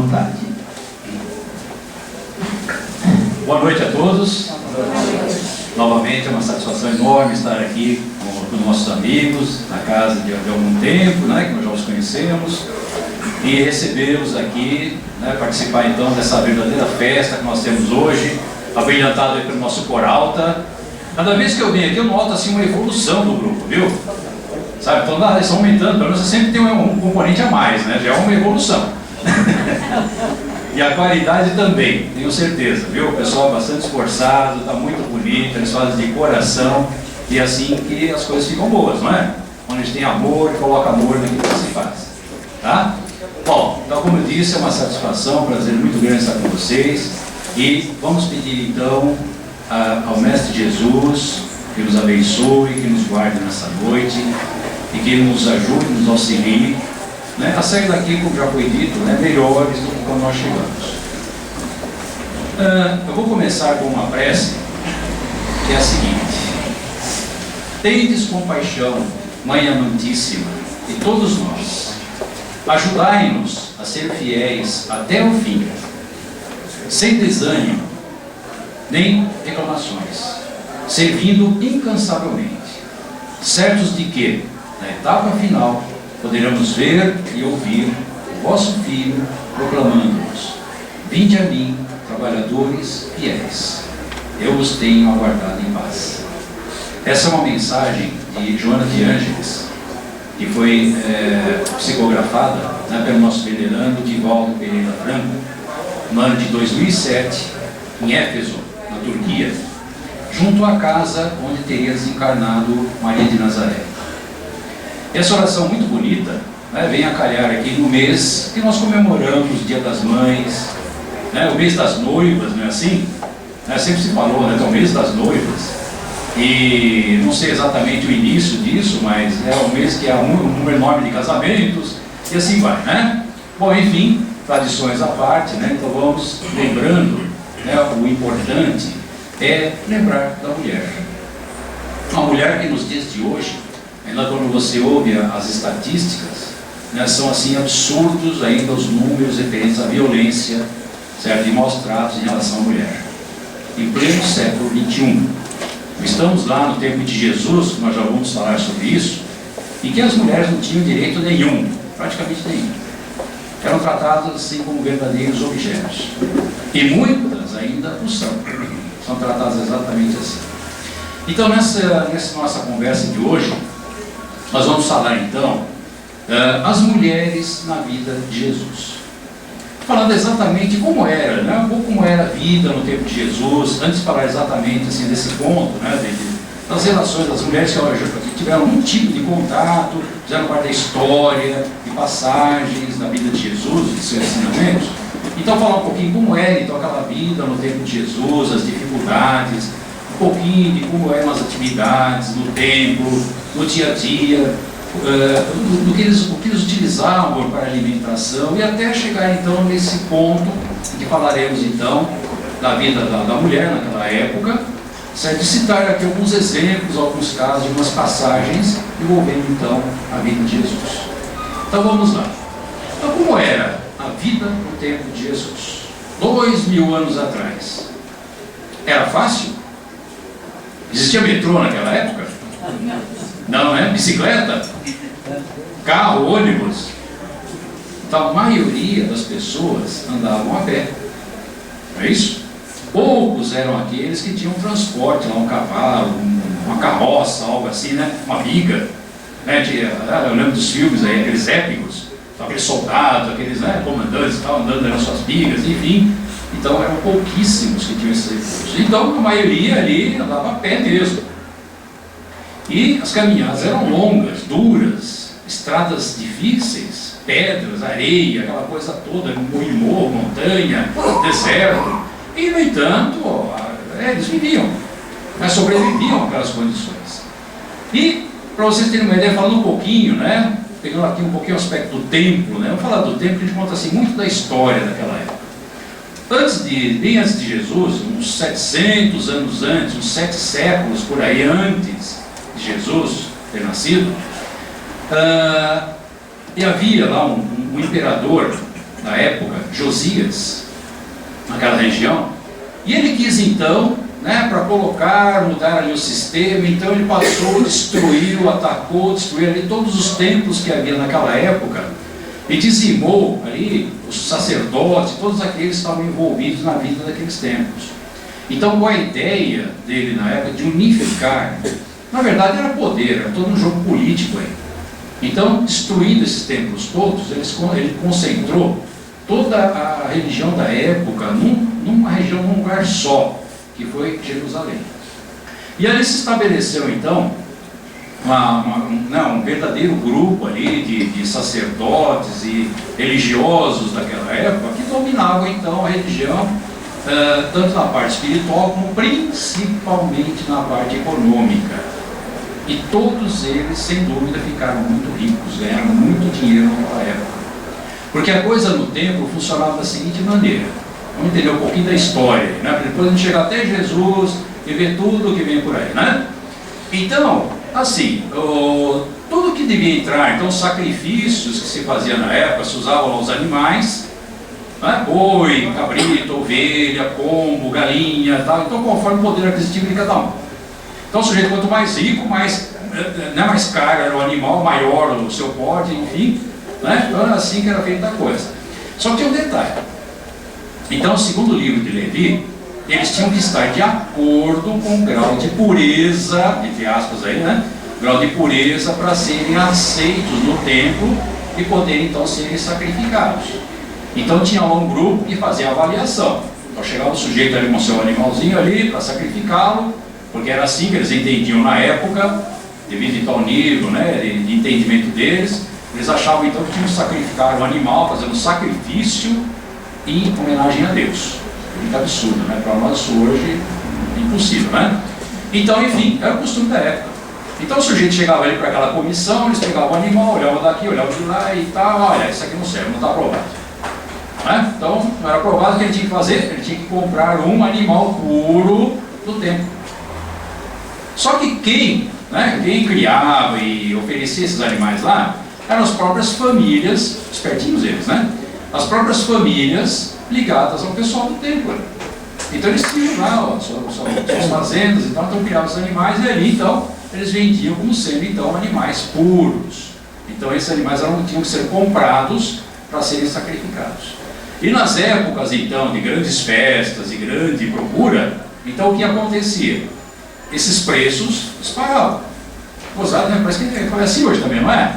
vontade. Boa noite a todos. Novamente é uma satisfação enorme estar aqui com nossos amigos, na casa de algum tempo, né, que nós já os conhecemos, e recebê-los aqui, né, participar então dessa verdadeira festa que nós temos hoje, abrilhantado aí pelo nosso Coralta. Cada vez que eu venho aqui eu noto assim uma evolução do grupo, viu? Sabe, então eles estão aumentando, pelo menos sempre tem um componente a mais, né? Já é uma evolução. E a qualidade também, tenho certeza, viu? O pessoal é bastante esforçado, está muito bonito, eles fazem de coração, e é assim que as coisas ficam boas, não é? Quando a gente tem amor, coloca amor naquilo que se faz, tá? Bom, então como eu disse, é uma satisfação, um prazer muito grande estar com vocês, e vamos pedir então ao Mestre Jesus que nos abençoe, que nos guarde nessa noite, e que nos ajude, nos auxilie, né, a sair daqui, como já foi dito, né, melhores do que quando nós chegamos. Eu vou começar com uma prece, que é a seguinte: tendes compaixão, Mãe amantíssima, de todos nós, ajudai-nos a ser fiéis até o fim, sem desânimo, nem reclamações, servindo incansavelmente, certos de que, na etapa final, poderemos ver e ouvir o vosso Filho proclamando-nos: vinde a mim, trabalhadores fiéis, eu os tenho aguardado em paz. Essa é uma mensagem de Joana de Ângeles, que foi psicografada, né, pelo nosso venerando Divaldo Pereira Franco, no ano de 2007, em Éfeso, na Turquia, junto à casa onde teria desencarnado Maria de Nazaré. Essa oração muito bonita, né, vem a calhar aqui no mês que nós comemoramos o Dia das Mães, né, o mês das noivas, não é assim? Sempre se falou, né, que é o mês das noivas, e não sei exatamente o início disso, mas é o mês que há um número enorme de casamentos, e assim vai, né? Bom, enfim, tradições à parte, né, então vamos lembrando, né, o importante é lembrar da mulher. Uma mulher que nos dias de hoje, ainda quando você ouve as estatísticas, né, são assim absurdos ainda os números referentes à violência, certo? E maus tratos em relação à mulher. Em pleno século XXI. Estamos lá no tempo de Jesus, nós já vamos falar sobre isso, em que as mulheres não tinham direito nenhum, praticamente nenhum. Eram tratadas assim como verdadeiros objetos. E muitas ainda o são. São tratadas exatamente assim. Então nessa nossa conversa de hoje, nós vamos falar então as mulheres na vida de Jesus. Falando exatamente como era, né? Um pouco como era a vida no tempo de Jesus, antes de falar exatamente assim, desse ponto, né? Das relações das mulheres que tiveram algum tipo de contato, fizeram parte da história, de passagens da vida de Jesus, de seus ensinamentos. Então falar um pouquinho como era então aquela vida no tempo de Jesus, as dificuldades, um pouquinho de como eram as atividades no templo, no dia a dia, do que eles utilizavam para alimentação, e até chegar então nesse ponto em que falaremos então da vida da mulher naquela época, certo? De citar aqui alguns exemplos, alguns casos, algumas passagens envolvendo então a vida de Jesus. Então vamos lá. Então como era a vida no tempo de Jesus? 2000 anos atrás. Era fácil? Existia metrô naquela época? Não, né? Bicicleta? Carro, ônibus? Então a maioria das pessoas andavam a pé. Não é isso? Poucos eram aqueles que tinham transporte, lá um cavalo, uma carroça, algo assim, né? Uma biga. Né? Eu lembro dos filmes aí, aqueles épicos, aqueles soldados, aqueles, né, comandantes que estavam andando nas suas bigas, enfim. Então eram pouquíssimos que tinham esses recursos. Então a maioria ali andava a pé mesmo. E as caminhadas eram longas, duras, estradas difíceis, pedras, areia, aquela coisa toda, morro, montanha, deserto. E, no entanto, eles viviam, né, sobreviviam àquelas condições. E, para vocês terem uma ideia, falando um pouquinho, né, pegando aqui um pouquinho o aspecto do templo, né, vamos falar do templo, que a gente conta assim, muito da história daquela época. Bem antes de Jesus, uns 700 anos antes, uns 7 séculos por aí antes de Jesus ter nascido, e havia lá um imperador da época, Josias, naquela região, e ele quis então, para colocar, mudar ali o sistema, então ele passou, destruiu, atacou, destruiu ali todos os templos que havia naquela época, e dizimou ali os sacerdotes, todos aqueles que estavam envolvidos na vida daqueles templos. Então, qual a ideia dele na época de unificar? Na verdade era poder, era todo um jogo político aí. Então, destruindo esses templos todos, ele concentrou toda a religião da época numa região, num lugar só, que foi Jerusalém. E ali se estabeleceu então um verdadeiro grupo ali de sacerdotes e religiosos daquela época que dominavam então a religião, tanto na parte espiritual como principalmente na parte econômica. E todos eles, sem dúvida, ficaram muito ricos, ganharam muito dinheiro naquela época. Porque a coisa no templo funcionava da seguinte maneira. Vamos entender um pouquinho da história, né? Depois a gente chega até Jesus e vê tudo que vem por aí, né? Então, assim, tudo que devia entrar, então os sacrifícios que se fazia na época, se usavam os animais, né? Boi, cabrito, ovelha, pombo, galinha, tal. Então conforme o poder aquisitivo de cada um. Então o sujeito quanto mais rico, mais caro era o animal, maior o seu porte, enfim, né? Então era assim que era feita a coisa. Só que tem um detalhe. Então, segundo o livro de Levi, eles tinham que estar de acordo com o grau de pureza, entre aspas aí, né? Grau de pureza para serem aceitos no templo e poderem então serem sacrificados. Então tinha lá um grupo que fazia a avaliação. Então chegava o sujeito ali com o seu animalzinho ali para sacrificá-lo, porque era assim que eles entendiam na época, devido então ao nível, né, de entendimento deles. Eles achavam então que tinham que sacrificar o animal, fazendo sacrifício em homenagem a Deus. Muito absurdo, né? Para nós hoje, impossível, né? Então, enfim, era o costume da época. Então o sujeito chegava ali para aquela comissão, eles pegavam o animal, olhavam daqui, olhavam de lá e tal, olha, isso aqui não serve, não está aprovado. Né? Então, não era aprovado, o que ele tinha que fazer? Ele tinha que comprar um animal puro do templo. Só que quem criava e oferecia esses animais lá, eram as próprias famílias, espertinhos eles, né? As próprias famílias ligadas ao pessoal do templo. Então eles tinham lá suas fazendas e tal, então criavam os animais e ali então eles vendiam como sendo então animais puros. Então esses animais tinham que ser comprados para serem sacrificados. E nas épocas então de grandes festas e grande procura, então o que acontecia? Esses preços disparavam. Gozado, né? Parece que foi assim hoje também, não é?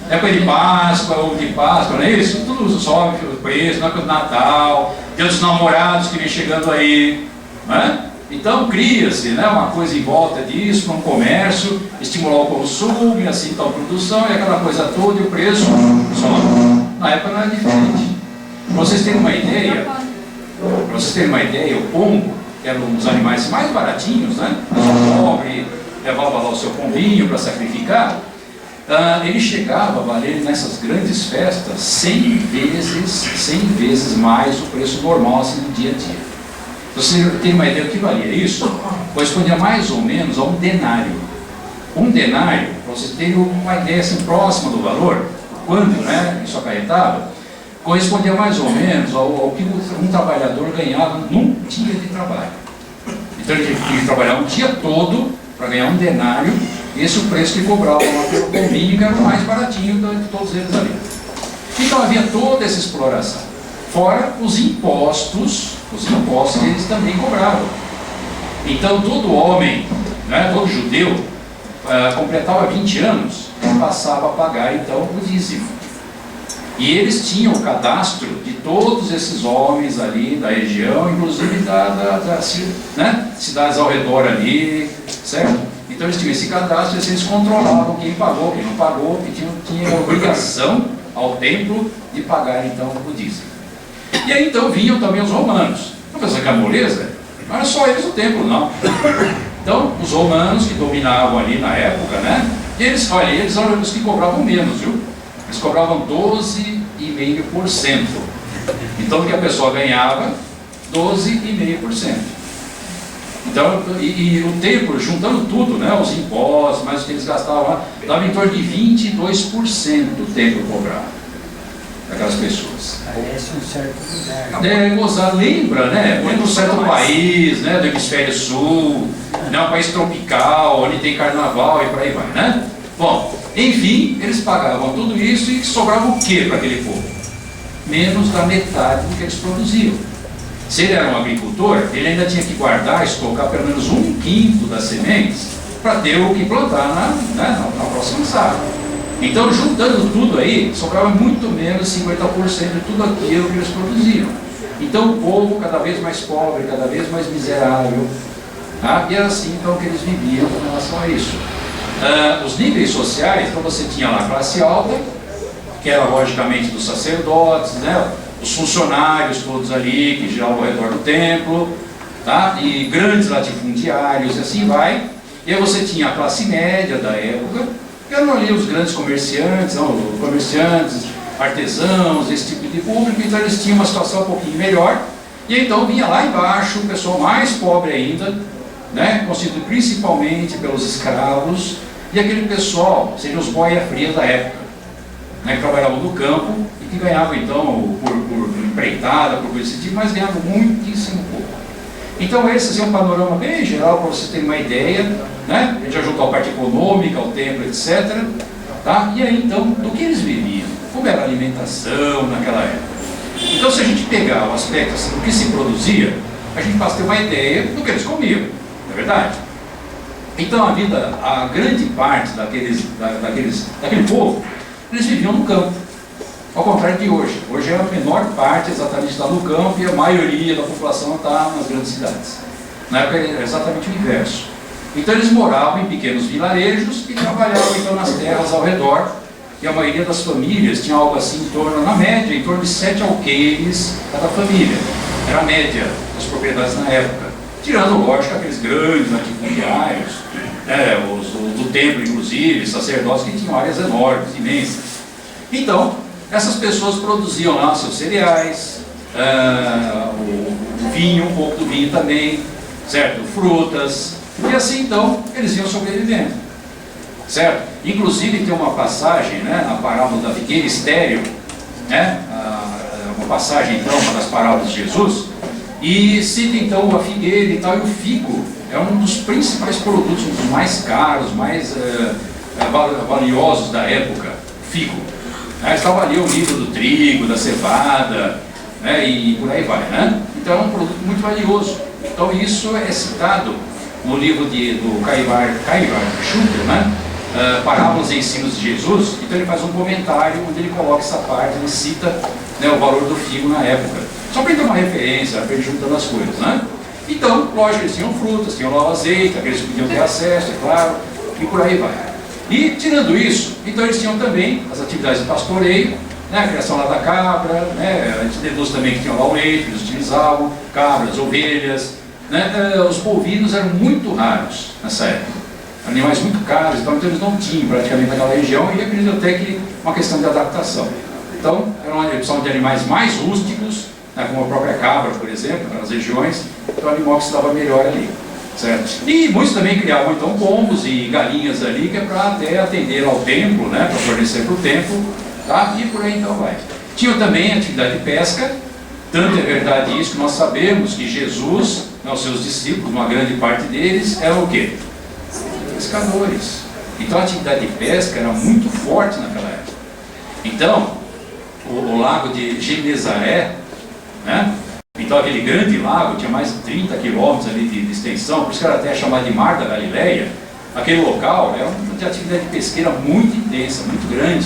Época de Páscoa, ovo de Páscoa, não é isso? Tudo sobe o preço, na época do Natal, Dia dos Namorados que vem chegando aí, não é? Então cria-se, né, uma coisa em volta disso, para um comércio, estimular o consumo, e assim então a produção, e aquela coisa toda, e o preço sobe. Na época não era diferente. Para vocês terem uma ideia, o pombo, que eram os animais mais baratinhos, né? O pobre levava lá o seu pombinho para sacrificar. Ele chegava a valer nessas grandes festas 100 vezes mais o preço normal assim, do dia a dia. Você tem uma ideia do que valia isso? Correspondia mais ou menos a um denário. Um denário, para vocês terem uma ideia assim, próxima do valor, quando, né, isso acarretava, correspondia mais ou menos ao que um trabalhador ganhava num dia de trabalho. Então ele tinha que trabalhar um dia todo para ganhar um denário. Esse é o preço que cobrava lá pelo pombinho, que era o mais baratinho de todos eles ali. Então havia toda essa exploração. Fora os impostos que eles também cobravam. Então todo homem, né, todo judeu, completava 20 anos e passava a pagar então o dízimo. E eles tinham o cadastro de todos esses homens ali da região, inclusive né, cidades ao redor ali, certo? Então eles tinham esse cadastro e eles controlavam quem pagou, quem não pagou, que tinha a obrigação ao templo de pagar então o dízimo. E aí então vinham também os romanos. Não pensa que a moleza? Não era só eles o templo, não. Então os romanos que dominavam ali na época, né? E eles eram os que cobravam menos, viu? Eles cobravam 12,5%. Então o que a pessoa ganhava? 12,5%. Então, e o templo, juntando tudo, né, os impostos, mais o que eles gastavam lá, dava em torno de 22% do templo cobrado. daquelas pessoas. Parece um certo lugar. Gozar, lembra, né? Lembra um certo país, né? Do hemisfério sul, né? Um país tropical, onde tem carnaval e por aí vai, né? Bom, enfim, eles pagavam tudo isso e sobrava o que para aquele povo? Menos da metade do que eles produziam. Se ele era um agricultor, ele ainda tinha que guardar, estocar pelo menos 1/5 das sementes para ter o que plantar na próxima safra. Então, juntando tudo aí, sobrava muito menos 50% de tudo aquilo que eles produziam. Então, o povo cada vez mais pobre, cada vez mais miserável, tá? E era assim então que eles viviam com relação a isso. Os níveis sociais, então você tinha lá a classe alta, que era logicamente dos sacerdotes, né? Os funcionários todos ali, que giravam ao redor do templo, tá? E grandes latifundiários e assim vai. E aí você tinha a classe média da época, que eram ali os grandes comerciantes, artesãos, esse tipo de público. Então eles tinham uma situação um pouquinho melhor. E então vinha lá embaixo o pessoal mais pobre ainda, né? Constituído principalmente pelos escravos, e aquele pessoal, seriam os boia-frias da época, né? Que trabalhavam no campo e que ganhavam então por empreitada, por coisa desse tipo, mas ganhavam muitíssimo pouco. Então esse é um panorama bem geral para você ter uma ideia, né? A gente já juntou a parte econômica, o templo, etc. Tá? E aí então, do que eles viviam? Como era a alimentação naquela época? Então se a gente pegar o aspecto assim, do que se produzia, a gente passa a ter uma ideia do que eles comiam, não é verdade? Então a grande parte daquele povo, eles viviam no campo. Ao contrário de hoje. Hoje a menor parte exatamente está no campo e a maioria da população está nas grandes cidades. Na época era exatamente o inverso. Então eles moravam em pequenos vilarejos e trabalhavam então nas terras ao redor. E a maioria das famílias tinha algo assim em torno, na média, em torno de 7 alqueires cada família. Era a média das propriedades na época. Tirando, lógico, aqueles grandes latifundiários, os do templo inclusive, sacerdotes que tinham áreas enormes, imensas. Então, essas pessoas produziam lá seus cereais, o vinho, um pouco do vinho também, certo? Frutas, e assim então eles iam sobrevivendo, certo? Inclusive tem uma passagem, né, na parábola da figueira estéril, né, uma passagem então, uma das parábolas de Jesus, e cita então a figueira e tal, e o figo é um dos principais produtos, um dos mais caros, mais valiosos da época, o figo. Estava ali o livro do trigo, da cevada, né, e por aí vai, né? Então é um produto muito valioso. Então isso é citado no livro do Caivar Schutter, né? Parábolas e Ensinos de Jesus. Então ele faz um comentário onde ele coloca essa parte, ele cita, né, o valor do figo na época. Só para ele ter uma referência, para ele juntando as coisas, né? Então, lógico, eles tinham frutas, tinham lá o azeite, aqueles que podiam ter acesso, é claro, e por aí vai. E, tirando isso, então eles tinham também as atividades de pastoreio, né, a criação lá da cabra, né, a gente deduz também que tinham lá o leite, que eles utilizavam, cabras, ovelhas, né, os bovinos eram muito raros nessa época, animais muito caros, então eles não tinham praticamente naquela região, e acredito até que uma questão de adaptação. Então, eram de animais mais rústicos, né, como a própria cabra, por exemplo, nas regiões, então o animal que se dava melhor ali. Certo? E muitos também criavam então pombos e galinhas ali, que é para até atender ao templo, né, para fornecer para o templo, tá? E por aí então vai. Tinham também atividade de pesca, tanto é verdade isso que nós sabemos que Jesus, né, os seus discípulos, uma grande parte deles, eram o quê? Pescadores. Então a atividade de pesca era muito forte naquela época. Então, o lago de Genezaré, né? Então aquele grande lago tinha mais de 30 quilômetros ali de extensão, por isso que era até chamado de Mar da Galileia. Aquele local era uma atividade pesqueira muito intensa, muito grande.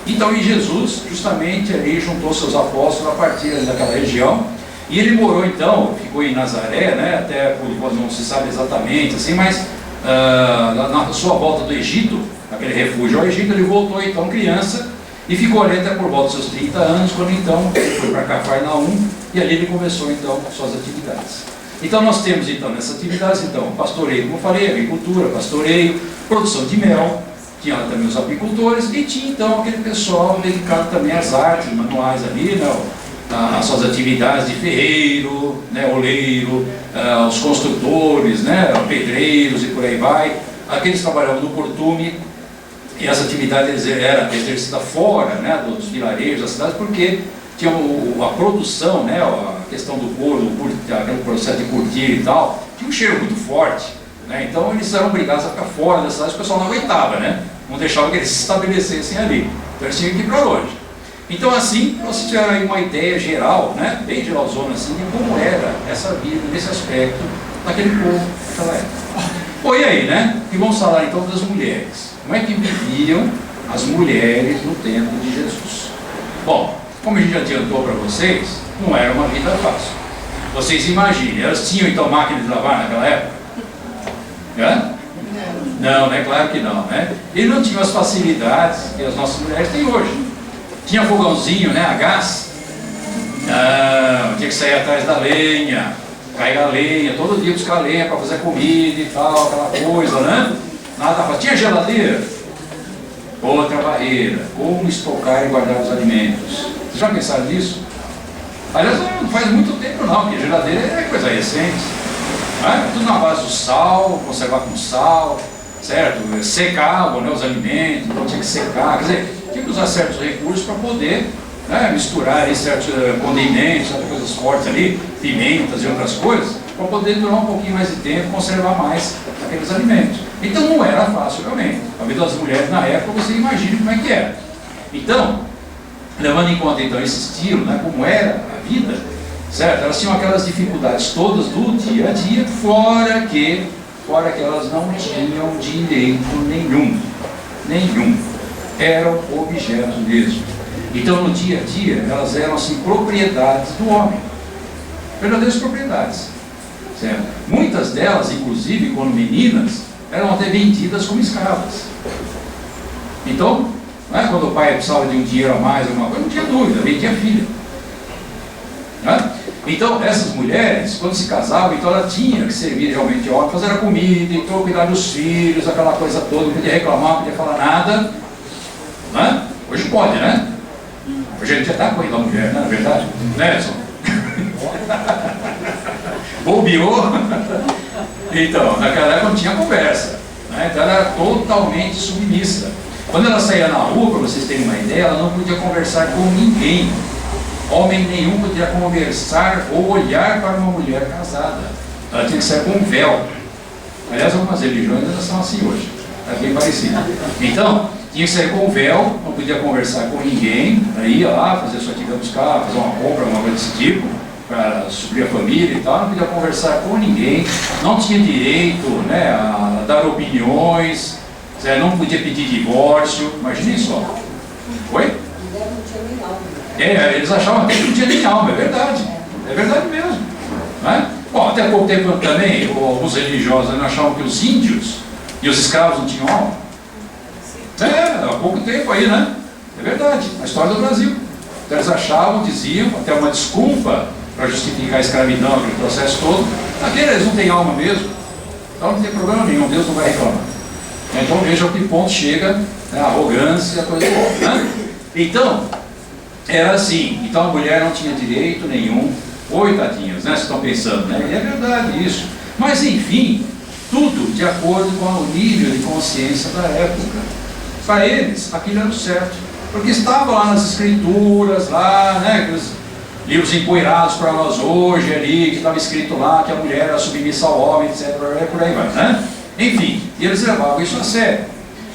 Então e Jesus justamente ali juntou seus apóstolos a partir daquela região, e ele morou então, ficou em Nazaré, né, até quando não se sabe exatamente assim, mas na sua volta do Egito, aquele refúgio ao Egito, ele voltou então criança e ficou ali até por volta dos seus 30 anos, quando então foi para Cafarnaum, e ali ele começou então suas atividades. Então nós temos então nessas atividades, então, pastoreio, como eu falei, agricultura, pastoreio, produção de mel, tinha lá também os apicultores, e tinha então aquele pessoal dedicado também às artes manuais ali, né, as suas atividades de ferreiro, né, oleiro, os construtores, né, pedreiros e por aí vai, aqueles que trabalhavam no portume, E essa atividade era exercida fora, né, dos vilarejos, das cidades, porque tinha a produção, né, a questão do couro, aquele processo de curtir e tal, tinha um cheiro muito forte, né, então eles eram obrigados a ficar fora das cidades, o pessoal não aguentava, né, não deixava que eles se estabelecessem ali, então eles tinham que ir para longe. Então assim, vocês tiveram aí uma ideia geral, né, bem geralzona assim, de como era essa vida, nesse aspecto, daquele povo, naquela época. Bom, e aí, né, e vamos falar então das mulheres. Como é que viviam as mulheres no tempo de Jesus? Bom, como a gente adiantou para vocês, não era uma vida fácil. Vocês imaginem, elas tinham então máquina de lavar naquela época? Hã? Não, né? Claro que não, né? Eles não tinham as facilidades que as nossas mulheres têm hoje. Tinha fogãozinho, né? A gás? Não, tinha que sair atrás da lenha, carregar lenha, todo dia buscar lenha para fazer comida e tal, aquela coisa, né? Nada fácil. Tinha geladeira? Outra barreira, como estocar e guardar os alimentos. Vocês já pensaram nisso? Aliás, não faz muito tempo não, porque a geladeira é coisa recente. Né? Tudo na base do sal, conservar com sal, certo? Secavam, né, os alimentos, então tinha que secar, quer dizer, tinha que usar certos recursos para poder, né, misturar aí certos condimentos, certas coisas fortes ali, pimentas e outras coisas, para poder durar um pouquinho mais de tempo, conservar mais aqueles alimentos. Então não era fácil realmente. A vida das mulheres na época, você imagina como é que era. Então, levando em conta então esse estilo, né, como era a vida, certo? Elas tinham aquelas dificuldades todas do dia a dia, fora que elas não tinham direito nenhum. Eram objetos mesmo. Então no dia a dia, elas eram assim propriedades do homem. Verdadeiras propriedades. Certo? Muitas delas, inclusive, quando meninas, eram até vendidas como escravas. Então, né, quando o pai precisava de um dinheiro a mais, alguma coisa, não tinha dúvida, vendia a filha. Né? Então, essas mulheres, quando se casavam, então ela tinha que servir realmente ao homem, fazer a comida, então cuidar dos filhos, aquela coisa toda, não podia reclamar, não podia falar nada. Né? Hoje pode, né? Hoje a gente já está correndo a mulher, não é verdade? Nelson? Bobeou. Então, naquela época não tinha conversa, né? Então ela era totalmente submissa. Quando ela saía na rua, para vocês terem uma ideia, ela não podia conversar com ninguém. Homem nenhum podia conversar ou olhar para uma mulher casada. Ela tinha que sair com um véu. Aliás, algumas religiões ainda são assim hoje. É bem parecido. Então, tinha que sair com o véu, não podia conversar com ninguém. Aí ia lá, fazer sua atividade, buscar, fazer uma compra, uma coisa desse tipo, para suprir a família e tal. Não podia conversar com ninguém. Não tinha direito, né, a dar opiniões. Não podia pedir divórcio. Imagine só. Oi? Eles achavam até que não tinha nem alma, é verdade mesmo. Né? Bom, até pouco tempo também, alguns religiosos achavam que os índios e os escravos não tinham alma. Há pouco tempo aí, né? É verdade, na história do Brasil. Então eles achavam, diziam, até uma desculpa para justificar a escravidão, aquele processo todo, eles não têm alma mesmo, então não tem problema nenhum, Deus não vai reclamar. Então veja que ponto chega, né, a arrogância, a coisa do homem, né? Então, era assim, então a mulher não tinha direito nenhum. Oi, tadinhos, né? Vocês estão pensando, né? E é verdade isso. Mas enfim, tudo de acordo com o nível de consciência da época. Para eles, aquilo era o certo. Porque estava lá nas escrituras, lá, né? Aqueles livros empoeirados para nós hoje ali, que estava escrito lá que a mulher era submissa ao homem, etc. Por aí vai, né? Enfim, e eles levavam isso a sério.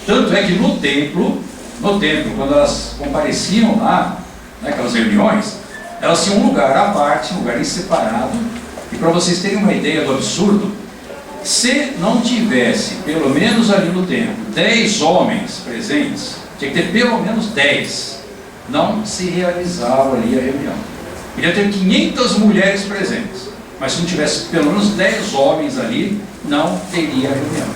Tanto é que no templo, quando elas compareciam lá, naquelas reuniões, elas tinham um lugar à parte, um lugar separado, e para vocês terem uma ideia do absurdo, se não tivesse, pelo menos ali no templo, 10 homens presentes, tinha que ter pelo menos 10, não se realizava ali a reunião. Podia ter 500 mulheres presentes, mas se não tivesse pelo menos 10 homens ali, não teria a reunião.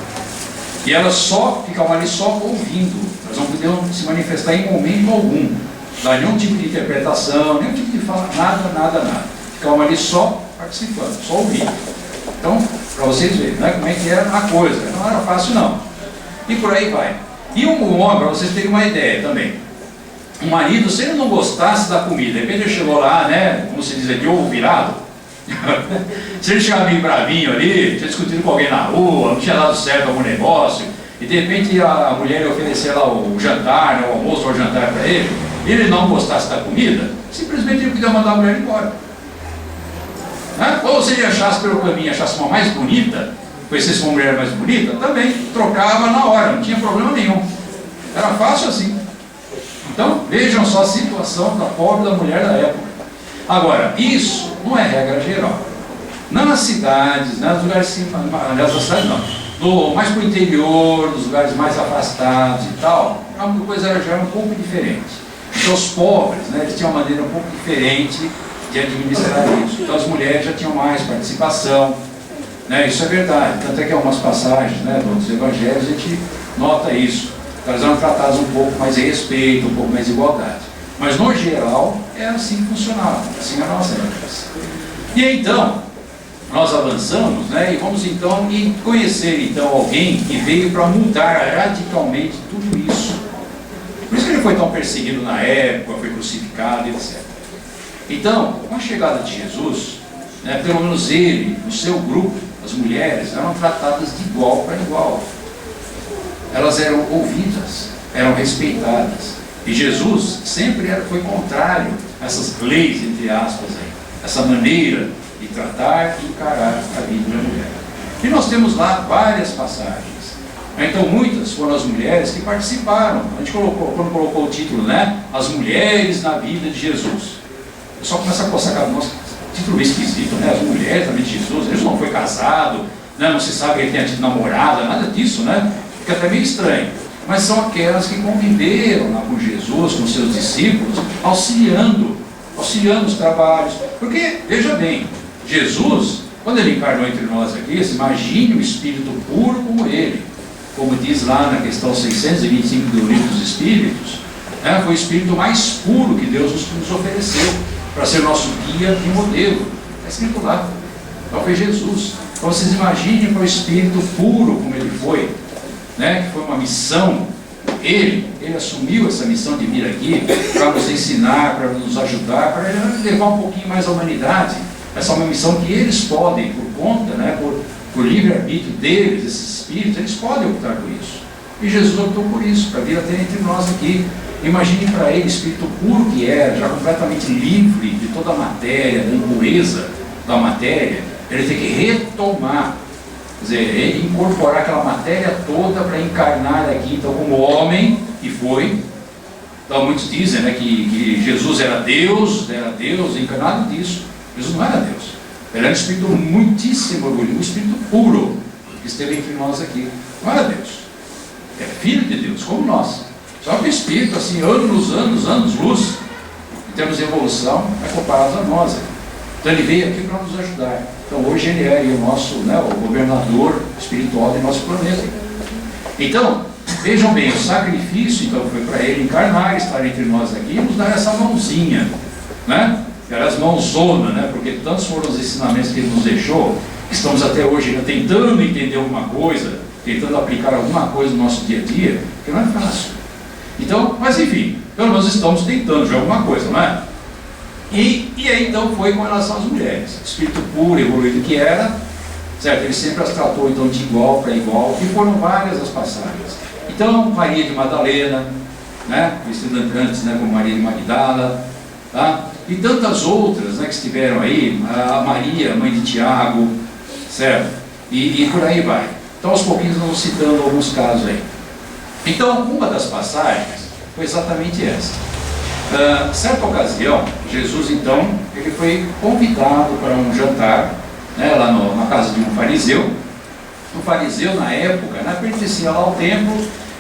E elas só ficavam ali só ouvindo, elas não podiam se manifestar em momento algum, não nenhum tipo de interpretação, nenhum tipo de fala, nada. Ficavam ali só participando, só ouvindo. Então, para vocês verem, né, como é que era a coisa, não era fácil não. E por aí vai. E um homem, para vocês terem uma ideia também, o marido, se ele não gostasse da comida, de repente ele chegou lá, né, como se diz aqui, ovo virado, se ele chegava meio bravinho ali, tinha discutido com alguém na rua, não tinha dado certo algum negócio, e de repente a mulher ia oferecer lá o jantar, né, o almoço ou o jantar para ele, e ele não gostasse da comida, simplesmente ele podia mandar a mulher embora. Né? Ou se ele achasse pelo caminho, achasse uma mais bonita, conhecesse uma mulher mais bonita, também trocava na hora, não tinha problema nenhum. Era fácil assim. Então, vejam só a situação da pobre da mulher da época. Agora, isso não é regra geral. Não nas cidades, nos lugares assim, aliás, na cidade não. Mais para o interior, nos lugares mais afastados e tal, a coisa já era um pouco diferente. Então, os pobres, né, eles tinham uma maneira um pouco diferente de administrar isso. Então, as mulheres já tinham mais participação, né, isso é verdade. Tanto é que em algumas passagens, né, dos evangelhos a gente nota isso. Elas eram tratadas um pouco mais em respeito, um pouco mais de igualdade. Mas, no geral, é assim que funcionava, assim eram as regras. E então, nós avançamos, né, e vamos então conhecer então alguém que veio para mudar radicalmente tudo isso. Por isso que ele foi tão perseguido na época, foi crucificado, etc. Então, com a chegada de Jesus, né, pelo menos ele, o seu grupo, as mulheres, eram tratadas de igual para igual. Elas eram ouvidas, eram respeitadas. E Jesus sempre foi contrário a essas leis, entre aspas, aí, essa maneira de tratar e encarar a vida da mulher. E nós temos lá várias passagens. Então, muitas foram as mulheres que participaram. A gente colocou, quando colocou o título, né? As mulheres na vida de Jesus. O pessoal começa a coçar a cabeça, nossa, título esquisito, né? As mulheres na vida de Jesus. Jesus não foi casado, né? Não se sabe que ele tenha tido namorada, nada disso, né? Fica até meio estranho. Mas são aquelas que conviveram lá com Jesus, com seus discípulos, auxiliando os trabalhos. Porque, veja bem, Jesus, quando ele encarnou entre nós aqui, imagine um espírito puro como ele. Como diz lá na questão 625 do Livro dos Espíritos, né, foi o espírito mais puro que Deus nos ofereceu, para ser nosso guia e modelo. Está escrito lá. Então foi Jesus. Então vocês imaginem para o espírito puro como ele foi, né, que foi uma missão. Ele assumiu essa missão de vir aqui para nos ensinar, para nos ajudar, para levar um pouquinho mais a humanidade. Essa é uma missão que eles podem, por conta, né, por livre-arbítrio deles, esses espíritos, eles podem optar por isso. E Jesus optou por isso, para vir até entre nós aqui. Imagine para ele, espírito puro que era, já completamente livre de toda a matéria, da impureza da matéria, ele tem que retomar, quer dizer, incorporar aquela matéria toda para encarnar aqui, então, como homem, que foi. Então, muitos dizem, né, que Jesus era Deus encarnado disso. Jesus não era Deus. Ele era um espírito muitíssimo orgulhoso, um espírito puro, que esteve entre nós aqui. Não era Deus. É filho de Deus, como nós. Só que o espírito, assim, anos-luz, em termos de evolução, é comparado a nós. Então ele veio aqui para nos ajudar. Então hoje ele é o nosso, né, o governador espiritual do nosso planeta. Então, vejam bem, o sacrifício então foi para ele encarnar, estar entre nós aqui e nos dar essa mãozinha, né? Era as mãozonas, né? Porque tantos foram os ensinamentos que ele nos deixou, que estamos até hoje ainda tentando entender alguma coisa, tentando aplicar alguma coisa no nosso dia a dia, que não é fácil. Então, mas enfim, pelo menos estamos tentando de alguma coisa, não é? E aí então foi com relação às mulheres, espírito puro, evoluído que era, certo? Ele sempre as tratou então de igual para igual, e foram várias as passagens. Então, Maria de Madalena, né? Vestida antes, né, como Maria de Magdala, tá? E tantas outras, né, que estiveram aí, a Maria, mãe de Tiago, certo? E por aí vai. Então, aos pouquinhos, nós vamos citando alguns casos aí. Então, uma das passagens foi exatamente essa. Certa ocasião, Jesus, então, ele foi convidado para um jantar, né, lá na casa de um fariseu. O fariseu, na época, né, pertencia lá ao templo,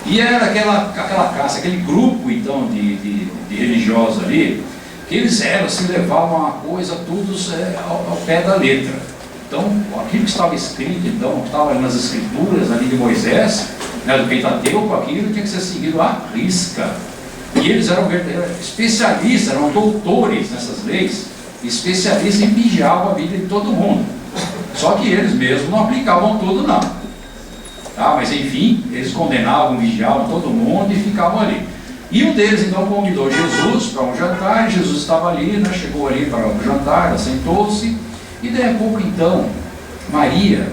e era aquela caça, aquele grupo, então, de religiosos ali, que eles eram, assim, levavam a coisa todos ao pé da letra. Então, aquilo que estava escrito, então, que estava nas escrituras ali de Moisés, né, do Pentateuco, aquilo tinha que ser seguido à risca. E eles eram especialistas, eram doutores nessas leis, especialistas em vigiar a vida de todo mundo. Só que eles mesmos não aplicavam tudo, não. Tá? Mas, enfim, eles condenavam, vigiavam todo mundo e ficavam ali. E um deles, então, convidou Jesus para um jantar, e Jesus estava ali, né, chegou ali para o jantar, sentou-se, e daí a pouco, então, Maria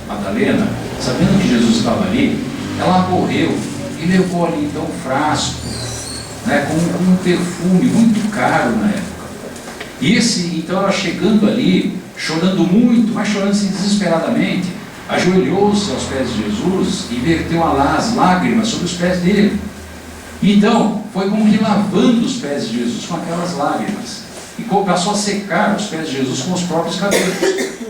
Madalena, sabendo que Jesus estava ali, ela correu e levou ali então um frasco, né, com um perfume muito caro na época. E então ela chegando ali, chorando muito, mas chorando assim desesperadamente, ajoelhou-se aos pés de Jesus e verteu as lágrimas sobre os pés dele. Então, foi como que lavando os pés de Jesus com aquelas lágrimas. E passou a secar os pés de Jesus com os próprios cabelos.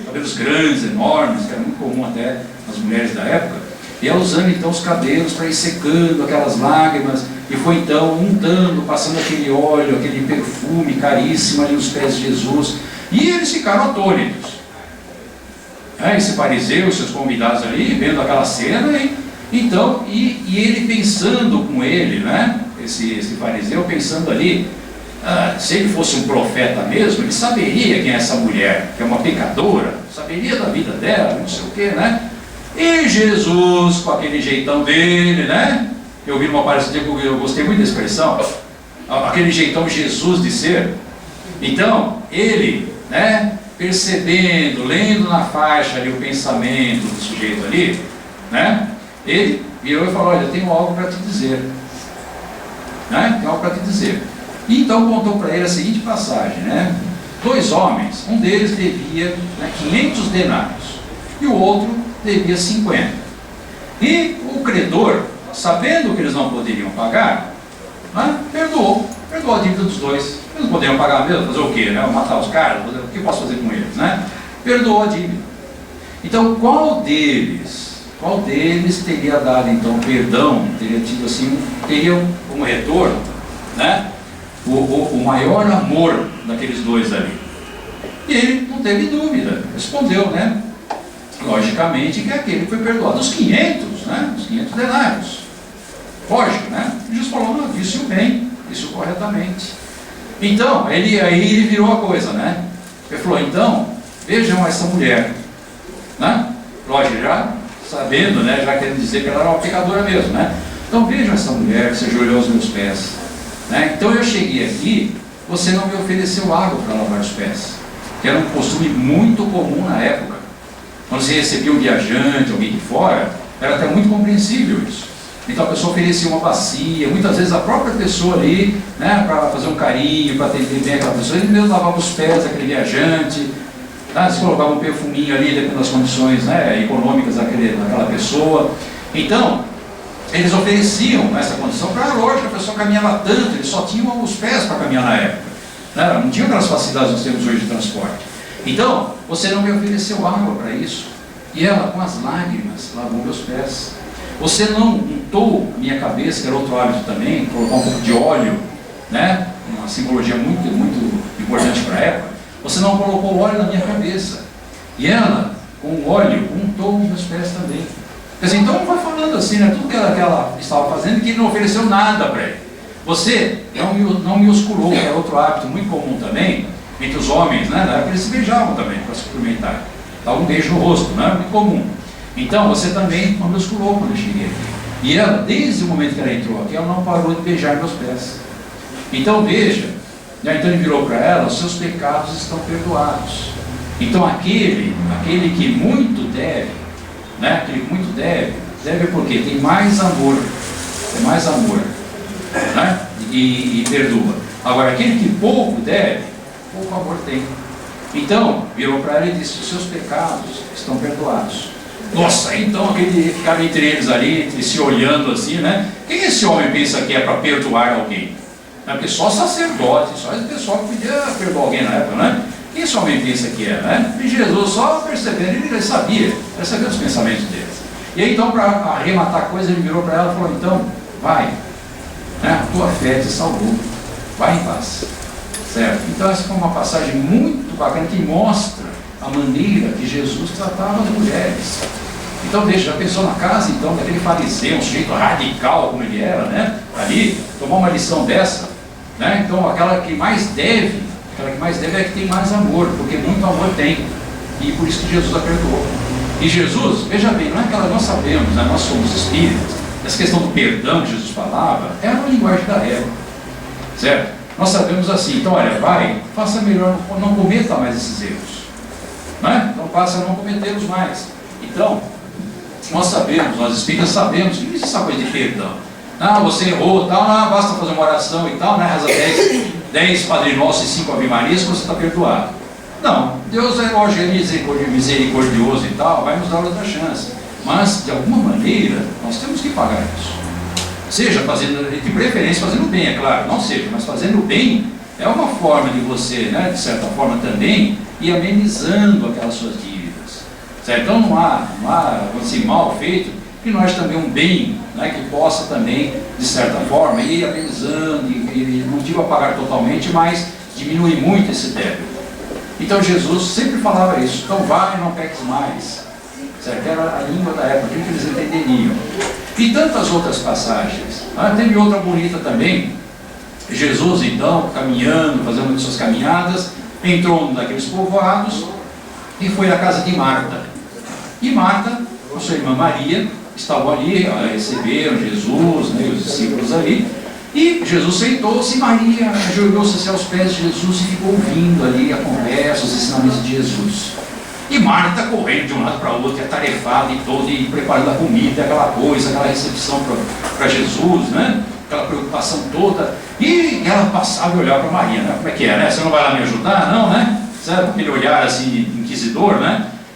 Cabelos grandes, enormes, que era muito comum até nas mulheres da época. E ela usando então os cabelos para ir secando aquelas lágrimas. E foi então untando, passando aquele óleo, aquele perfume caríssimo ali nos pés de Jesus. E eles ficaram atônitos. Esse fariseu, seus convidados ali, vendo aquela cena, então, e ele pensando com ele, né? Esse fariseu pensando ali, se ele fosse um profeta mesmo, ele saberia quem é essa mulher, que é uma pecadora, saberia da vida dela, não sei o que, né? E Jesus, com aquele jeitão dele, né? Eu vi numa palestra que eu gostei muito da expressão, aquele jeitão Jesus de ser. Então, ele, né, percebendo, lendo na faixa ali o pensamento do sujeito ali, né, ele virou e falou: olha, eu tenho algo para te dizer, né, tenho algo para te dizer. E então contou para ele a seguinte passagem, né, 2 homens, um deles devia, né, 500 denários e o outro devia 50. E o credor, sabendo que eles não poderiam pagar, né, perdoou a dívida dos dois. Eles não poderiam pagar mesmo, fazer o quê? Né? Matar os caras? O que eu posso fazer com eles? Né? Perdoou a dívida. Então, qual deles teria dado então perdão, teria tido assim, teria como retorno, né, o maior amor daqueles dois ali? E ele não teve dúvida, respondeu, né? Logicamente que aquele que foi perdoado, os 500, né? Os 500 denários. Lógico, né? Jesus falou: não, disse o bem, disse o corretamente. Então, aí ele virou a coisa, né? Ele falou: então, vejam essa mulher, né? Lógico, já sabendo, né? Já querendo dizer que ela era uma pecadora mesmo, né? Então, vejam essa mulher que se ajoelhou aos meus pés, né? Então, eu cheguei aqui, você não me ofereceu água para lavar os pés, que era um costume muito comum na época. Quando você recebia um viajante, alguém de fora, era até muito compreensível isso. Então a pessoa oferecia uma bacia, muitas vezes a própria pessoa ali, né, para fazer um carinho, para atender bem aquela pessoa, ele mesmo lavava os pés daquele viajante, né, se colocava um perfuminho ali, dependendo das condições, né, econômicas daquela pessoa. Então, eles ofereciam essa condição para, lógico, a pessoa caminhava tanto, eles só tinham os pés para caminhar na época, né, não tinham aquelas facilidades que nós temos hoje de transporte. Então, você não me ofereceu água para isso, e ela, com as lágrimas, lavou meus pés. Você não untou a minha cabeça, que era outro hábito também, colocar um pouco de óleo, né? Uma simbologia muito, muito importante para a época. Você não colocou óleo na minha cabeça. E ela, com o óleo, untou os meus pés também. Quer dizer, então vai falando assim, né? Tudo que ela estava fazendo, que ele não ofereceu nada para ele. Você não me osculou, que é outro hábito muito comum também, entre os homens, né? Na época eles se beijavam também, para se cumprimentar. Dava um beijo no rosto, não é muito comum. Então, você também não me osculou quando eu cheguei aqui. E ela, desde o momento que ela entrou aqui, ela não parou de beijar meus pés. Então, veja, né, então ele virou para ela: os seus pecados estão perdoados. Então, aquele que muito deve, né, aquele que muito deve porque tem mais amor, né, e perdoa. Agora, aquele que pouco deve, pouco amor tem. Então, virou para ela e disse: os seus pecados estão perdoados. Nossa, então aquele ficava entre eles ali, se olhando assim, né? Quem esse homem pensa que é para perdoar alguém? Não, porque só sacerdote, só esse pessoal que podia perdoar alguém na época, né? Quem esse homem pensa que é, né? E Jesus, só percebendo, ele sabia os pensamentos deles. E aí, então, para arrematar a coisa, ele virou para ela e falou: então, vai, né? A tua fé te salvou, vai em paz. Certo? Então, essa foi uma passagem muito bacana que mostra a maneira que Jesus tratava as mulheres. Então, veja, já pensou na casa então daquele fariseu, um sujeito radical como ele era, né? Ali, tomar uma lição dessa, né? Então, aquela que mais deve é a que tem mais amor, porque muito amor tem, e por isso que Jesus a perdoou. E Jesus, veja bem, não é aquela, nós sabemos, né? Nós somos espíritas, essa questão do perdão que Jesus falava, era uma linguagem da época, certo? Nós sabemos assim, então olha, vai, faça melhor, não cometa mais esses erros, né? Então passa a não cometê-los mais. Então, nós sabemos, nós espíritas sabemos que existe essa coisa de perdão. Você errou, tal, basta fazer uma oração e tal, reza 10 Padre Nosso e 5 Ave Marias que você está perdoado. Não, Deus é hoje misericordioso e tal, vai nos dar outra chance. Mas, de alguma maneira, nós temos que pagar isso. Seja fazendo, de preferência fazendo bem, é claro, não seja, mas fazendo bem é uma forma de você, de certa forma também, ir amenizando aquelas suas dívidas. Certo? Então não há assim, mal feito, que não haja também um bem, que possa também, de certa forma, ir amenizando, e não digo a pagar totalmente, mas diminuir muito esse débito. Então Jesus sempre falava isso, então vai e não peques mais. Certo? Era a língua da época, aquilo que eles entenderiam. E tantas outras passagens. Teve outra bonita também. Jesus, então, caminhando, fazendo as suas caminhadas, entrou num daqueles povoados e foi à casa de Marta. E Marta, com sua irmã Maria, estavam ali, receberam Jesus, e os discípulos ali. E Jesus sentou-se e Maria ajoelhou-se aos pés de Jesus e ficou ouvindo ali a conversa, os ensinamentos de Jesus. E Marta correndo de um lado para o outro, atarefada e toda, e preparando a comida, aquela coisa, aquela recepção para Jesus, aquela preocupação toda. E ela passava e olhava para Maria, como é que é, Você não vai lá me ajudar? Não, Sabe, aquele olhar assim, inquisidor,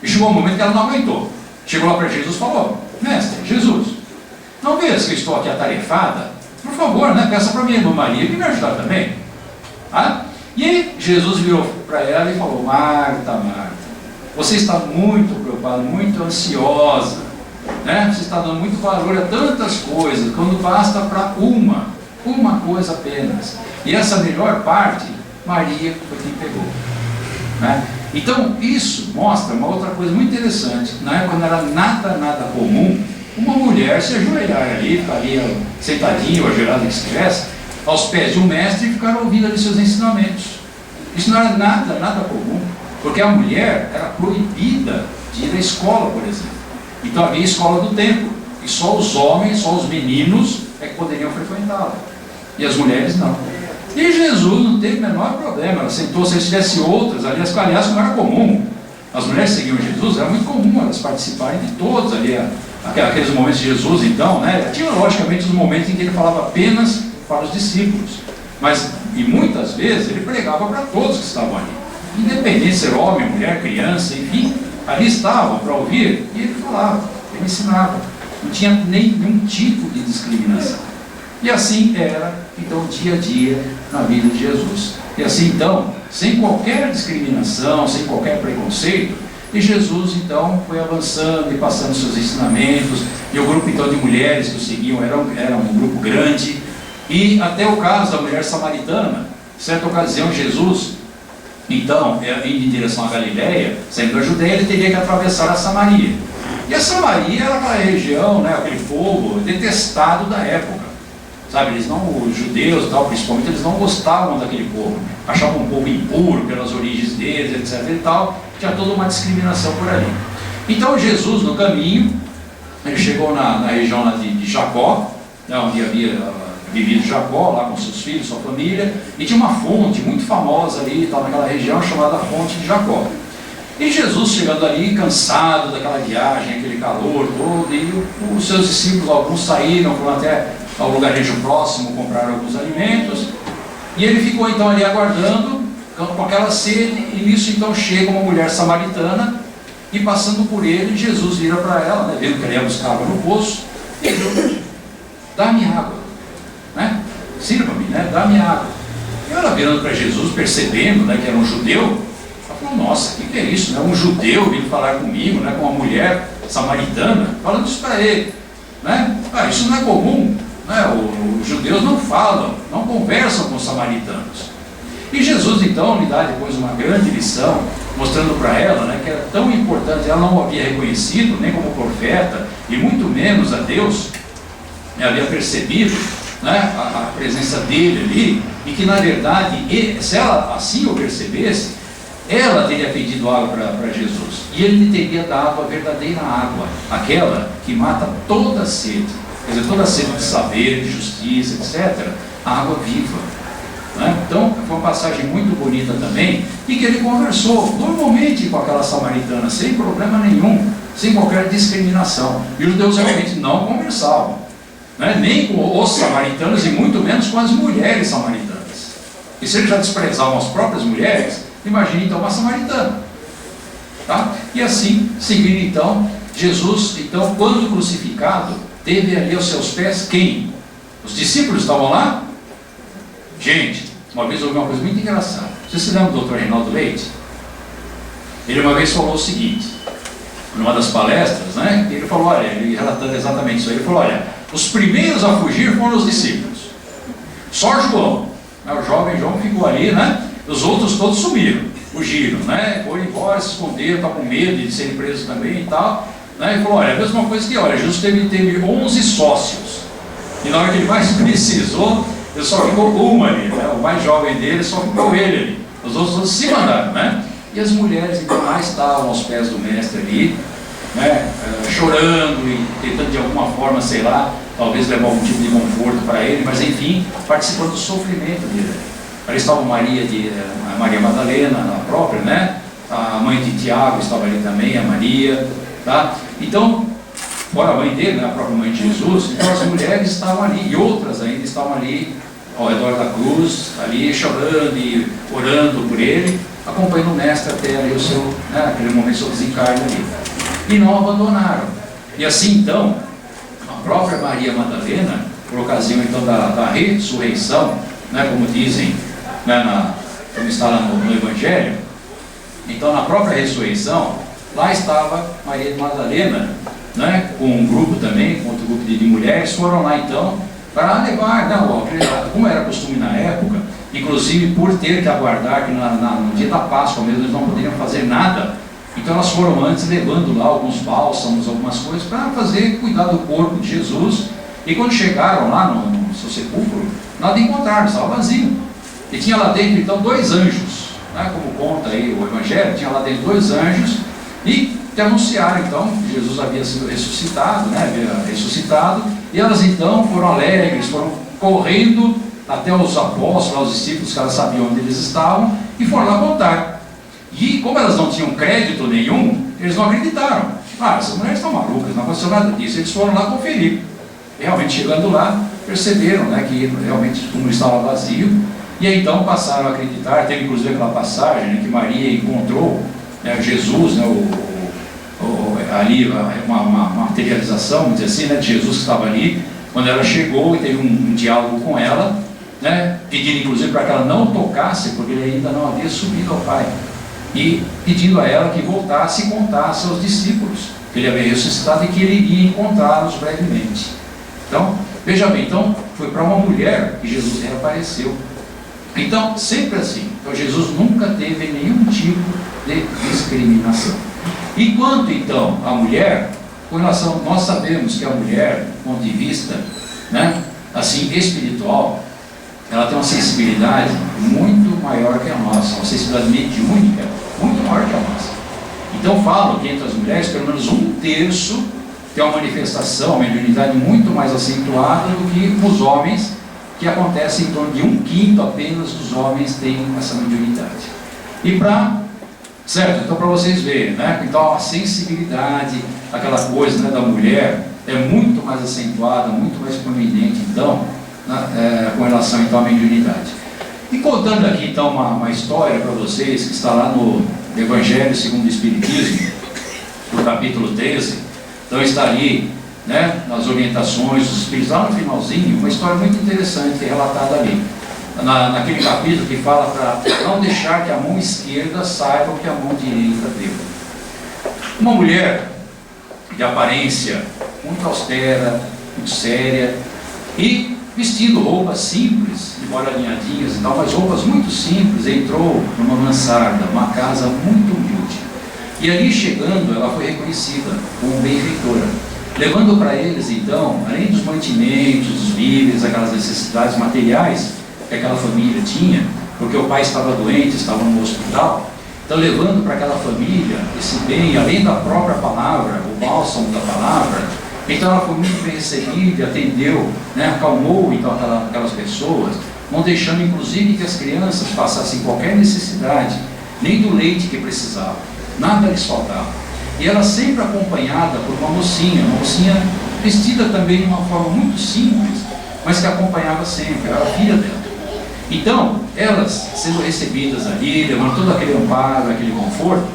E chegou um momento que ela não aguentou. Chegou lá para Jesus e falou: Mestre, Jesus, não vês que eu estou aqui atarefada? Por favor, peça para minha irmã Maria que me ajudar também. E aí Jesus virou para ela e falou: Marta, Marta, você está muito preocupada, muito ansiosa, Você está dando muito valor a tantas coisas, quando basta para uma coisa apenas. E essa melhor parte, Maria foi quem pegou. Então, isso mostra uma outra coisa muito interessante. Na época não era nada comum uma mulher se ajoelhar ali, ficaria sentadinha ou ajoelhada que estivesse, aos pés de um mestre e ficar ouvindo ali seus ensinamentos. Isso não era nada comum, porque a mulher era proibida de ir à escola, por exemplo. Então havia escola do templo, e só os homens, só os meninos é que poderiam frequentá-la, e as mulheres não. E Jesus não teve o menor problema, ela sentou, se tivesse outras, aliás, não era comum. As mulheres seguiam Jesus, era muito comum elas participarem de todos ali, aqueles momentos de Jesus, então, tinha logicamente os momentos em que ele falava apenas para os discípulos, e muitas vezes ele pregava para todos que estavam ali, independente de ser homem, mulher, criança, enfim, ali estavam para ouvir, e ele falava, ele ensinava, não tinha nenhum tipo de discriminação. E assim era, então, dia a dia na vida de Jesus. E assim, então, sem qualquer discriminação, sem qualquer preconceito, e Jesus, então, foi avançando e passando seus ensinamentos, e o grupo, então, de mulheres que o seguiam era um grupo grande, e até o caso da mulher samaritana, certa ocasião, Jesus, então, indo em direção à Galileia, saindo da Judeia, ele teria que atravessar a Samaria. E a Samaria era aquela região, aquele povo detestado da época. Sabe, os judeus, principalmente, eles não gostavam daquele povo, achavam um povo impuro pelas origens deles, etc. e tal, tinha toda uma discriminação por ali. Então Jesus, no caminho, ele chegou na região lá de Jacó, onde havia vivido Jacó, lá com seus filhos, sua família, e tinha uma fonte muito famosa ali, naquela região, chamada Fonte de Jacó. E Jesus, chegando ali, cansado daquela viagem, aquele calor todo, e os seus discípulos, alguns saíram, foram até ao lugarejo próximo, compraram alguns alimentos, e ele ficou então ali aguardando, com aquela sede, e nisso então chega uma mulher samaritana, e passando por ele, Jesus vira para ela, vendo que ele ia buscar água no poço, e diz: dá-me água, sirva-me, dá-me água. E ela virando para Jesus, percebendo que era um judeu, ela falou: nossa, o que é isso? Um judeu vindo falar comigo, com uma mulher samaritana, falando isso para ele, isso não é comum. Os judeus não falam, não conversam com os samaritanos. E Jesus então lhe dá depois uma grande lição, mostrando para ela que era tão importante, ela não o havia reconhecido nem como profeta, e muito menos a Deus, havia percebido a presença dele ali, e que na verdade, se ela assim o percebesse, ela teria pedido água para Jesus, e ele lhe teria dado a verdadeira água, aquela que mata toda a sede. Quer dizer, toda a sede de saber, de justiça, etc., a água viva. né? Então, foi uma passagem muito bonita também, e que ele conversou normalmente com aquela samaritana, sem problema nenhum, sem qualquer discriminação. E os judeus realmente não conversavam, né? Nem com os samaritanos e muito menos com as mulheres samaritanas. E se eles já desprezavam as próprias mulheres, imagine então uma samaritana. Tá? E assim, seguindo então, Jesus, então, quando crucificado, teve ali aos seus pés quem? Os discípulos estavam lá? Gente, uma vez eu ouvi uma coisa muito engraçada. Você se lembra do Dr. Reinaldo Leite? Ele uma vez falou o seguinte, numa das palestras, né? Ele falou, olha, ele relatando exatamente isso aí, ele falou, olha, os primeiros a fugir foram os discípulos. Só João, né? O jovem João ficou ali, né? Os outros todos sumiram, fugiram, né? Foram embora, se esconderam, estavam com medo de serem presos também e tal, né? Ele falou, olha, a mesma coisa que, olha, Jesus teve 11 sócios, e na hora que ele mais precisou, ele só ficou um ali, né? O mais jovem dele só ficou ele ali, os outros todos se mandaram, né? E as mulheres então lá estavam aos pés do mestre ali, né? Chorando e tentando de alguma forma, sei lá, talvez levar algum tipo de conforto para ele, mas enfim, participando do sofrimento dele. Ali estava a Maria Madalena, a própria, né? A mãe de Tiago estava ali também, a Maria, tá? Então, fora a mãe dele, né? A própria mãe de Jesus, então as mulheres estavam ali, e outras ainda estavam ali ao redor da cruz, ali chorando e orando por ele, acompanhando o mestre até ali o seu, né, aquele momento do seu desencarne ali. E não abandonaram. E assim então, a própria Maria Madalena, por ocasião então da ressurreição, né, como dizem, né, como está lá no Evangelho, então na própria ressurreição, lá estava Maria Madalena, né, com um grupo também, com outro grupo de mulheres, foram lá então para levar, não, como era costume na época, inclusive por ter que aguardar que no dia da Páscoa mesmo eles não poderiam fazer nada, então elas foram antes levando lá alguns bálsamos, algumas coisas para cuidar do corpo de Jesus, e quando chegaram lá no seu sepulcro, nada encontraram, estava vazio, e tinha lá dentro então 2 anjos, né, como conta aí o Evangelho, tinha lá dentro 2 anjos, e que anunciaram então que Jesus havia sido ressuscitado, né, havia ressuscitado, e elas então foram alegres, foram correndo até os apóstolos, aos discípulos, que elas sabiam onde eles estavam, e foram lá contar. E como elas não tinham crédito nenhum, eles não acreditaram. Essas mulheres estão malucas, não aconteceu nada disso. Eles foram lá conferir. E realmente chegando lá, perceberam, né, que realmente o túmulo estava vazio, e aí então passaram a acreditar. Teve inclusive aquela passagem, né, que Maria encontrou, né, Jesus, né, ali uma materialização, vamos dizer assim, né, de Jesus que estava ali, quando ela chegou e teve um diálogo com ela, né, pedindo inclusive para que ela não tocasse, porque ele ainda não havia subido ao Pai, e pedindo a ela que voltasse e contasse aos discípulos que ele havia ressuscitado e que ele iria encontrá-los brevemente. Então, veja bem, então foi para uma mulher que Jesus reapareceu. Então, sempre assim. Então, Jesus nunca teve nenhum tipo de discriminação. Enquanto então a mulher, com relação, nós sabemos que a mulher, do ponto de vista, né, assim, espiritual, ela tem uma sensibilidade muito maior que a nossa, uma sensibilidade mediúnica muito maior que a nossa. Então falo que entre as mulheres, pelo menos 1/3 tem uma manifestação, uma mediunidade muito mais acentuada do que os homens, que acontece em torno de 1/5 apenas dos homens têm essa mediunidade. E certo? Então para vocês verem, né? Então a sensibilidade, aquela coisa, né, da mulher é muito mais acentuada, muito mais prominente, então, com relação então à mediunidade. E contando aqui então uma história para vocês, que está lá no Evangelho segundo o Espiritismo, no capítulo 13, então está ali, né, nas orientações dos Espíritos, lá no finalzinho, uma história muito interessante que é relatada ali, naquele capítulo que fala para não deixar que a mão esquerda saiba o que a mão direita deu. Uma mulher de aparência muito austera, muito séria, e vestindo roupas simples, embora alinhadinhas e tal, mas roupas muito simples, entrou numa mansarda, uma casa muito humilde. E ali chegando, ela foi reconhecida como benfeitora, levando para eles então, além dos mantimentos, dos víveres, aquelas necessidades materiais que aquela família tinha, porque o pai estava doente, estava no hospital, então levando para aquela família esse bem, além da própria palavra, o bálsamo da palavra. Então ela foi muito bem recebida, atendeu, né, acalmou então aquelas pessoas, não deixando inclusive que as crianças passassem qualquer necessidade, nem do leite que precisavam, nada lhes faltava. E ela sempre acompanhada por uma mocinha vestida também de uma forma muito simples, mas que acompanhava sempre, era a filha dela. Então, elas sendo recebidas ali, levando todo aquele amparo, aquele conforto,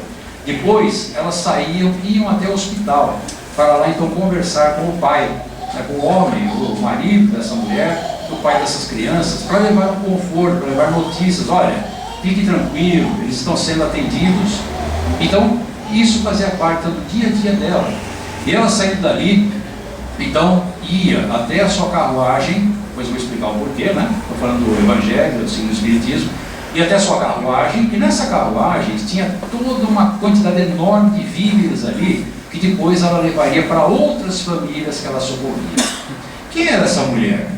depois elas saíam e iam até o hospital, para lá então conversar com o pai, né, com o homem, o marido dessa mulher, o pai dessas crianças, para levar um conforto, para levar notícias. Olha, fique tranquilo, eles estão sendo atendidos. Então, isso fazia parte do dia a dia dela. E ela saindo dali, então ia até a sua carruagem, depois vou explicar o porquê, né? Estou falando do Evangelho, assim, do Espiritismo, ia até a sua carruagem, e nessa carruagem tinha toda uma quantidade enorme de víveres ali, que depois ela levaria para outras famílias que ela socorria. Quem era essa mulher?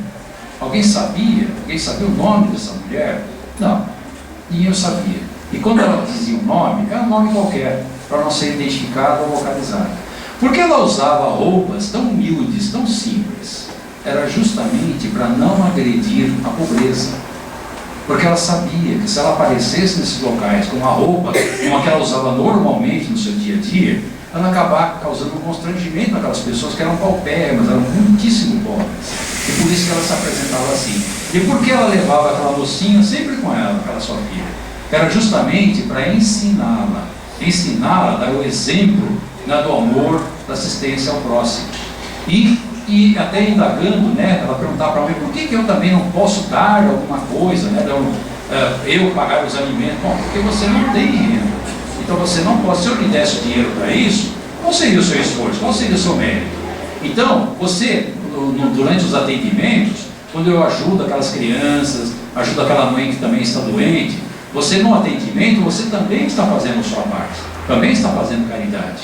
Alguém sabia? Alguém sabia o nome dessa mulher? Não, ninguém sabia. E quando ela dizia o nome, era um nome qualquer, para não ser identificado ou localizado. Porque ela usava roupas tão humildes, tão simples? Era justamente para não agredir a pobreza. Porque ela sabia que se ela aparecesse nesses locais com uma roupa como a que ela usava normalmente no seu dia a dia, ela acabava causando um constrangimento naquelas pessoas que eram paupérrimas, eram muitíssimo pobres. E por isso que ela se apresentava assim. E por que ela levava aquela mocinha sempre com ela, aquela sua filha? Era justamente para ensiná-la a dar o exemplo, né, do amor, da assistência ao próximo. E até indagando, né, ela perguntava para mim, por que eu também não posso dar alguma coisa, né, eu pagar os alimentos? Bom, porque você não tem renda. Então você não pode, se eu lhe desse o dinheiro para isso, qual seria o seu esforço? Qual seria o seu mérito? Então, você, durante os atendimentos, quando eu ajudo aquelas crianças, ajudo aquela mãe que também está doente, você no atendimento, você também está fazendo a sua parte, também está fazendo caridade.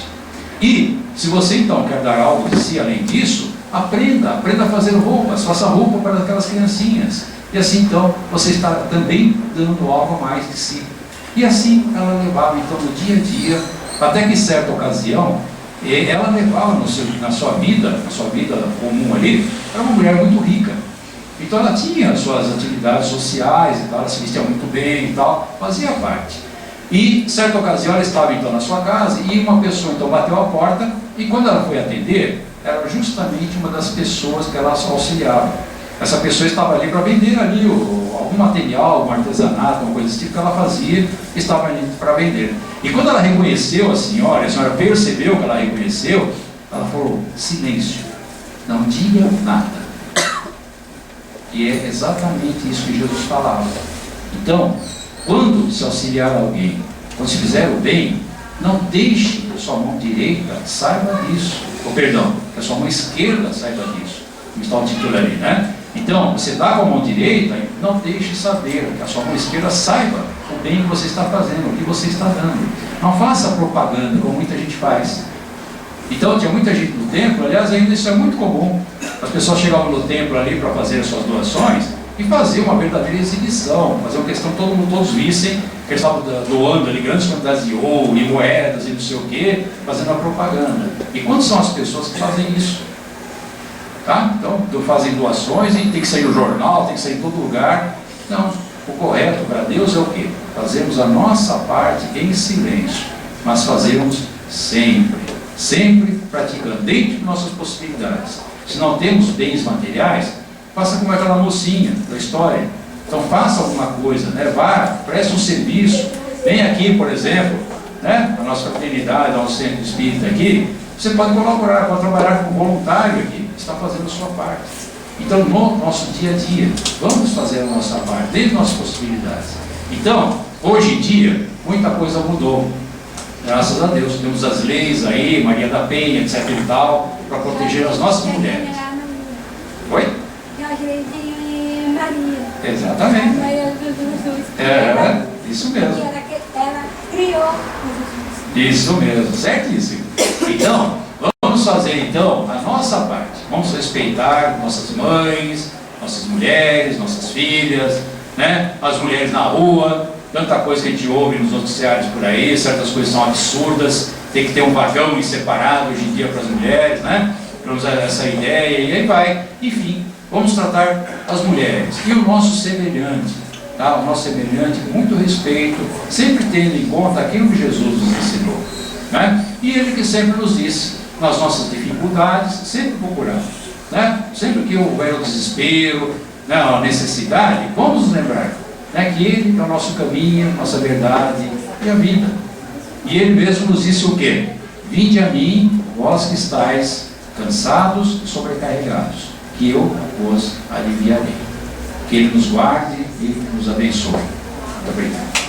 E, se você então quer dar algo de si além disso, aprenda a fazer roupas, faça roupa para aquelas criancinhas. E assim então, você está também dando algo a mais de si. E assim ela levava então no dia a dia, até que em certa ocasião, ela levava na sua vida comum ali, era uma mulher muito rica. Então ela tinha suas atividades sociais e tal, ela se vestia muito bem e tal, fazia parte. E certa ocasião ela estava então na sua casa e uma pessoa então bateu a porta e quando ela foi atender, era justamente uma das pessoas que ela auxiliava. Essa pessoa estava ali para vender ali algum material, algum artesanato, alguma coisa desse tipo que ela fazia, estava ali para vender. E quando ela reconheceu a senhora percebeu que ela reconheceu, ela falou, silêncio, não diga nada. E é exatamente isso que Jesus falava. Então, quando se auxiliar alguém, quando se fizer o bem, não deixe que a sua mão direita saiba disso. Ou perdão, que a sua mão esquerda saiba disso. Como está o título ali, né? Então, você dá com a mão direita, não deixe saber, que a sua mão esquerda saiba o bem que você está fazendo, o que você está dando. Não faça propaganda, como muita gente faz. Então, tinha muita gente no templo, aliás, ainda isso é muito comum. As pessoas chegavam no templo ali para fazer as suas doações e fazer uma verdadeira exibição, fazer uma questão que todos vissem que eles estavam doando ali grandes quantidades de ouro e moedas e não sei o que, fazendo a propaganda. E quantas são as pessoas que fazem isso? Tá? Então fazem doações e tem que sair no jornal, tem que sair em todo lugar. Não, o correto para Deus é o quê? Fazermos a nossa parte em silêncio, mas fazermos sempre praticando, dentro de nossas possibilidades. Se não temos bens materiais, faça como aquela mocinha da história. Então faça alguma coisa, né? Vá, preste um serviço, vem aqui, por exemplo, né? A nossa fraternidade, ao centro espírita aqui, você pode colaborar, pode trabalhar como voluntário aqui, está fazendo a sua parte. Então, no nosso dia a dia, vamos fazer a nossa parte, dentro de nossas possibilidades. Então, hoje em dia, muita coisa mudou. Graças a Deus, temos as leis aí, Maria da Penha, etc e tal, para proteger as nossas mulheres. Oi? Maria. Exatamente. É, isso mesmo. Ela criou. Isso mesmo, certíssimo. Então, vamos fazer então a nossa parte. Vamos respeitar nossas mães, nossas mulheres, nossas filhas, né? As mulheres na rua, tanta coisa que a gente ouve nos noticiários por aí, certas coisas são absurdas, tem que ter um vagão separado hoje em dia para as mulheres, né? Para usar essa ideia, e aí vai. Enfim, Vamos tratar as mulheres e o nosso semelhante, tá? O nosso semelhante com muito respeito, sempre tendo em conta aquilo que Jesus nos ensinou, né? E ele que sempre nos disse, nas nossas dificuldades, sempre procurar, né? Sempre que houver o desespero, né, a necessidade, vamos nos lembrar, né, que ele é o nosso caminho, nossa verdade e a vida. E ele mesmo nos disse o quê? Vinde a mim, vós que estáis cansados e sobrecarregados, que eu vos aliviarei. Que ele nos guarde e nos abençoe. Muito obrigado.